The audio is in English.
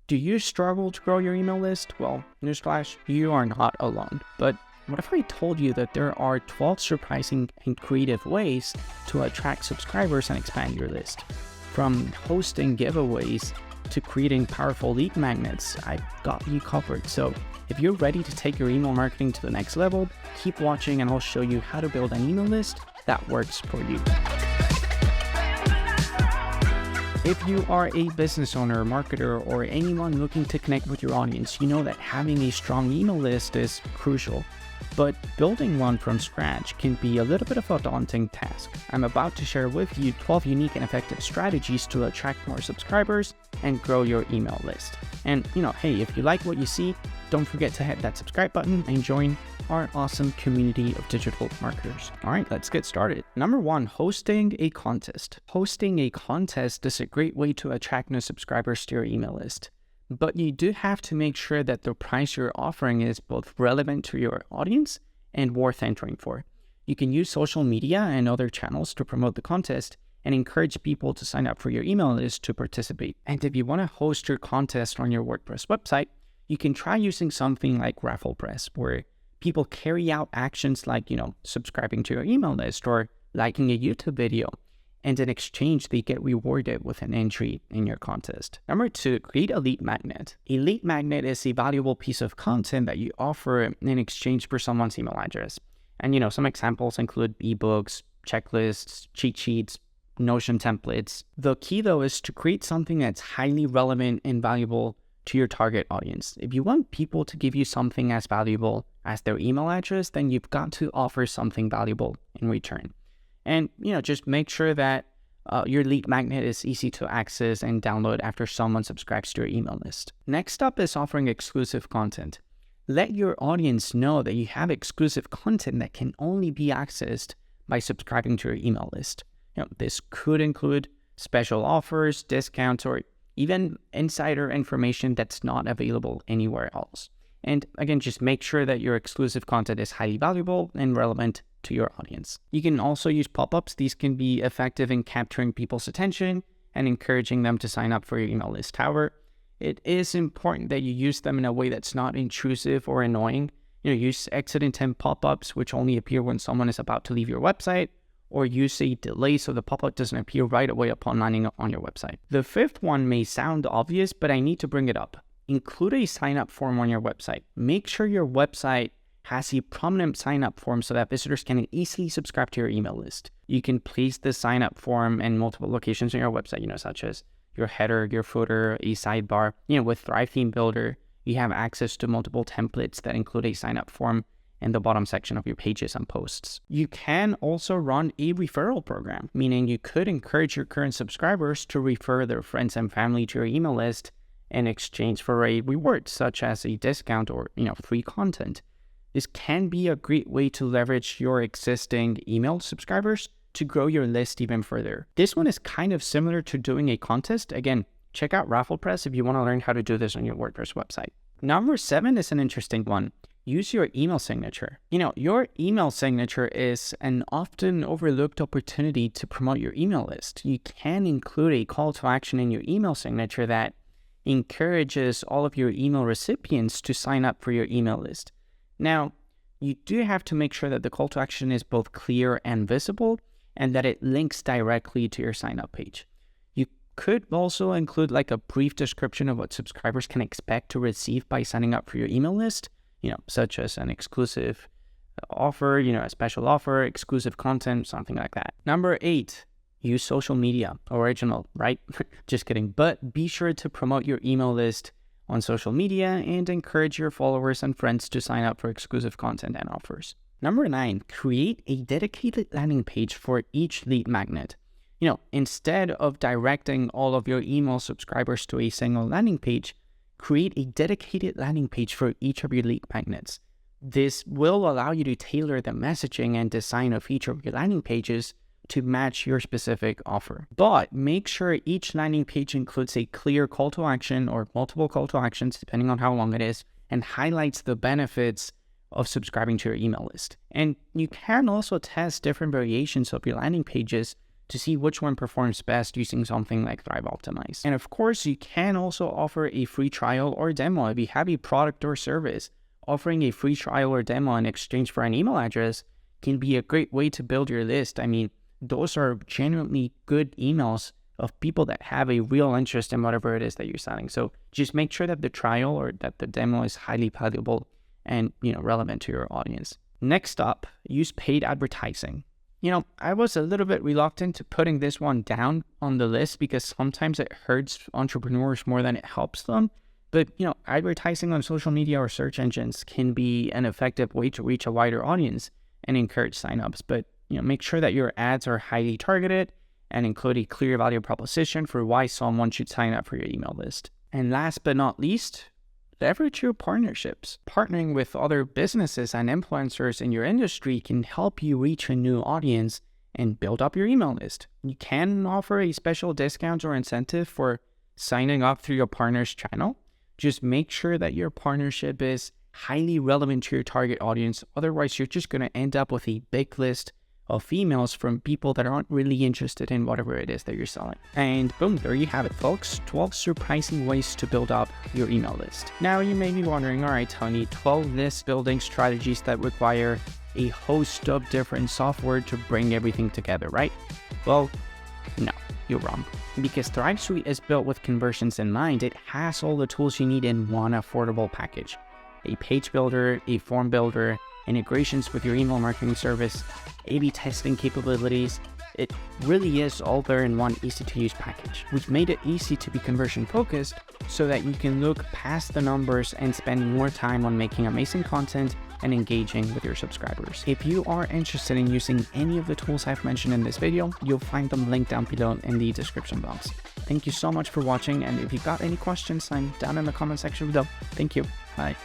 Do you struggle to grow your email list? Well, newsflash, you are not alone. But what if I told you that there are 12 surprising and creative ways to attract subscribers and expand your list? From hosting giveaways to creating powerful lead magnets, I've got you covered. So if you're ready to take your email marketing to the next level, keep watching and I'll show you how to build an email list that works for you. If you are a business owner, marketer, or anyone looking to connect with your audience, you know that having a strong email list is crucial. But building one from scratch can be a little bit of a daunting task. I'm about to share with you 12 unique and effective strategies to attract more subscribers and grow your email list. And hey, if you like what you see, don't forget to hit that subscribe button and join our awesome community of digital marketers. All right, let's get started. Number 1, hosting a contest. Hosting a contest is a great way to attract new subscribers to your email list. But you do have to make sure that the price you're offering is both relevant to your audience and worth entering for. You can use social media and other channels to promote the contest and encourage people to sign up for your email list to participate. And if you want to host your contest on your WordPress website, you can try using something like Referral Program, where people carry out actions like, subscribing to your email list or liking a YouTube video. And in exchange, they get rewarded with an entry in your contest. Number 2, create a lead magnet. A lead magnet is a valuable piece of content that you offer in exchange for someone's email address. And some examples include ebooks, checklists, cheat sheets, Notion templates. The key though is to create something that's highly relevant and valuable to your target audience. If you want people to give you something as valuable as their email address, then you've got to offer something valuable in return. And, just make sure that your lead magnet is easy to access and download after someone subscribes to your email list. Next up is offering exclusive content. Let your audience know that you have exclusive content that can only be accessed by subscribing to your email list. This could include special offers, discounts, or even insider information that's not available anywhere else. And again, just make sure that your exclusive content is highly valuable and relevant to your audience. You can also use pop-ups. These can be effective in capturing people's attention and encouraging them to sign up for your email list. However, it is important that you use them in a way that's not intrusive or annoying. Use exit intent pop-ups, which only appear when someone is about to leave your website, or use a delay so the pop-up doesn't appear right away upon landing on your website. The 5th one may sound obvious, but I need to bring it up. Include a sign-up form on your website. Make sure your website has a prominent sign-up form so that visitors can easily subscribe to your email list. You can place the sign-up form in multiple locations on your website, such as your header, your footer, a sidebar. With Thrive Theme Builder, you have access to multiple templates that include a sign-up form in the bottom section of your pages and posts. You can also run a referral program, meaning you could encourage your current subscribers to refer their friends and family to your email list in exchange for a reward, such as a discount or free content. This can be a great way to leverage your existing email subscribers to grow your list even further. This one is kind of similar to doing a contest. Again, check out Referral Program if you want to learn how to do this on your WordPress website. Number 7 is an interesting one. Use your email signature. Your email signature is an often overlooked opportunity to promote your email list. You can include a call to action in your email signature that encourages all of your email recipients to sign up for your email list. Now, you do have to make sure that the call to action is both clear and visible, and that it links directly to your sign up page. You could also include like a brief description of what subscribers can expect to receive by signing up for your email list, such as an exclusive offer, a special offer, exclusive content, something like that. Number 8, use social media. Original, right? Just kidding. But be sure to promote your email list on social media and encourage your followers and friends to sign up for exclusive content and offers. Number 9, create a dedicated landing page for each lead magnet. Instead of directing all of your email subscribers to a single landing page, create a dedicated landing page for each of your lead magnets. This will allow you to tailor the messaging and design of each of your landing pages to match your specific offer. But make sure each landing page includes a clear call to action or multiple call to actions, depending on how long it is, and highlights the benefits of subscribing to your email list. And you can also test different variations of your landing pages to see which one performs best using something like Thrive Optimize. And of course, you can also offer a free trial or demo if you have a product or service. Offering a free trial or demo in exchange for an email address can be a great way to build your list. I mean, those are genuinely good emails of people that have a real interest in whatever it is that you're selling. So just make sure that the trial or that the demo is highly valuable and, relevant to your audience. Next up, use paid advertising. I was a little bit reluctant to putting this one down on the list because sometimes it hurts entrepreneurs more than it helps them. But, advertising on social media or search engines can be an effective way to reach a wider audience and encourage signups. But, make sure that your ads are highly targeted and include a clear value proposition for why someone should sign up for your email list. And last but not least, leverage your partnerships. Partnering with other businesses and influencers in your industry can help you reach a new audience and build up your email list. You can offer a special discount or incentive for signing up through your partner's channel. Just make sure that your partnership is highly relevant to your target audience. Otherwise, you're just going to end up with a big list of emails from people that aren't really interested in whatever it is that you're selling. And boom, there you have it, folks. 12 surprising ways to build up your email list. Now you may be wondering, all right, Tony, 12 list building strategies that require a host of different software to bring everything together, right? Well, no, you're wrong. Because Thrive Suite is built with conversions in mind, it has all the tools you need in one affordable package. A page builder, a form builder, integrations with your email marketing service, A/B testing capabilities. It really is all there in one easy-to-use package, which made it easy to be conversion-focused so that you can look past the numbers and spend more time on making amazing content and engaging with your subscribers. If you are interested in using any of the tools I've mentioned in this video, you'll find them linked down below in the description box. Thank you so much for watching, and if you've got any questions, I'm down in the comment section below. Thank you. Bye.